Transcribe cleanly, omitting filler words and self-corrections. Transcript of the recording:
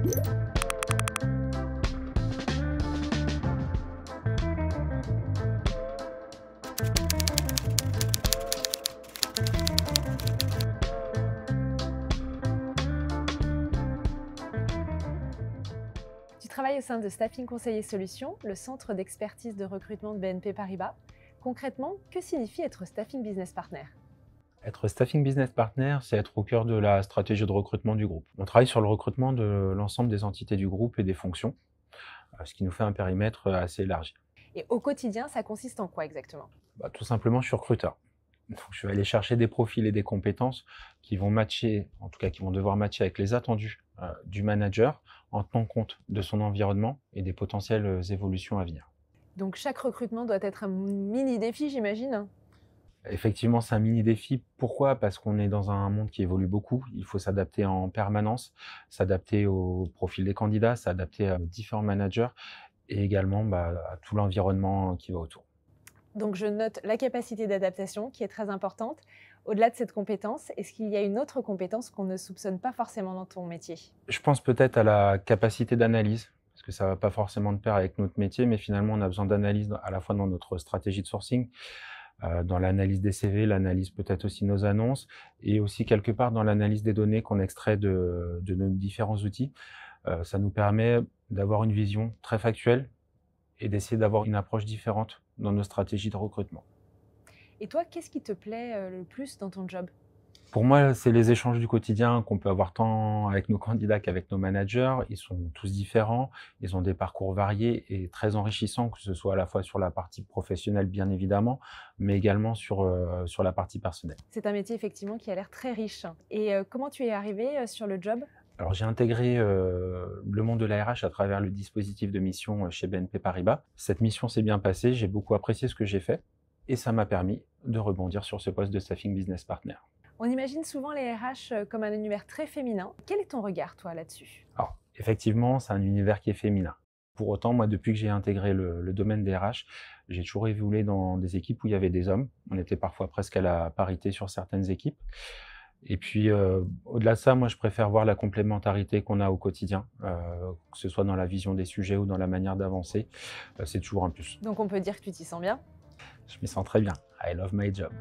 Tu travailles au sein de Staffing Conseiller Solutions, le centre d'expertise de recrutement de BNP Paribas. Concrètement, que signifie être Staffing Business Partner? Être Staffing Business Partner, c'est être au cœur de la stratégie de recrutement du groupe. On travaille sur le recrutement de l'ensemble des entités du groupe et des fonctions, ce qui nous fait un périmètre assez élargi. Et au quotidien, ça consiste en quoi exactement? Tout simplement, je suis recruteur. Donc, je vais aller chercher des profils et des compétences qui vont matcher, en tout cas qui vont devoir matcher avec les attendus du manager en tenant compte de son environnement et des potentielles évolutions à venir. Donc chaque recrutement doit être un mini défi, j'imagine? Effectivement, c'est un mini défi. Pourquoi? Parce qu'on est dans un monde qui évolue beaucoup. Il faut s'adapter en permanence, s'adapter au profil des candidats, s'adapter à différents managers et également à tout l'environnement qui va autour. Donc je note la capacité d'adaptation qui est très importante. Au-delà de cette compétence, est-ce qu'il y a une autre compétence qu'on ne soupçonne pas forcément dans ton métier? Je pense peut-être à la capacité d'analyse, parce que ça va pas forcément de pair avec notre métier, mais finalement, on a besoin d'analyse à la fois dans notre stratégie de sourcing, dans l'analyse des CV, l'analyse peut-être aussi de nos annonces et aussi quelque part dans l'analyse des données qu'on extrait de nos différents outils. Ça nous permet d'avoir une vision très factuelle et d'essayer d'avoir une approche différente dans nos stratégies de recrutement. Et toi, qu'est-ce qui te plaît le plus dans ton job? Pour moi, c'est les échanges du quotidien qu'on peut avoir tant avec nos candidats qu'avec nos managers. Ils sont tous différents, ils ont des parcours variés et très enrichissants, que ce soit à la fois sur la partie professionnelle, bien évidemment, mais également sur la partie personnelle. C'est un métier effectivement qui a l'air très riche. Et comment tu es arrivé sur le job? Alors, j'ai intégré le monde de la RH à travers le dispositif de mission chez BNP Paribas. Cette mission s'est bien passée, j'ai beaucoup apprécié ce que j'ai fait et ça m'a permis de rebondir sur ce poste de Staffing Business Partner. On imagine souvent les RH comme un univers très féminin. Quel est ton regard, toi, là-dessus? Alors, effectivement, c'est un univers qui est féminin. Pour autant, moi, depuis que j'ai intégré le domaine des RH, j'ai toujours évolué dans des équipes où il y avait des hommes. On était parfois presque à la parité sur certaines équipes. Et puis, au-delà de ça, moi, je préfère voir la complémentarité qu'on a au quotidien, que ce soit dans la vision des sujets ou dans la manière d'avancer. C'est toujours un plus. Donc on peut dire que tu t'y sens bien? Je m'y sens très bien. I love my job.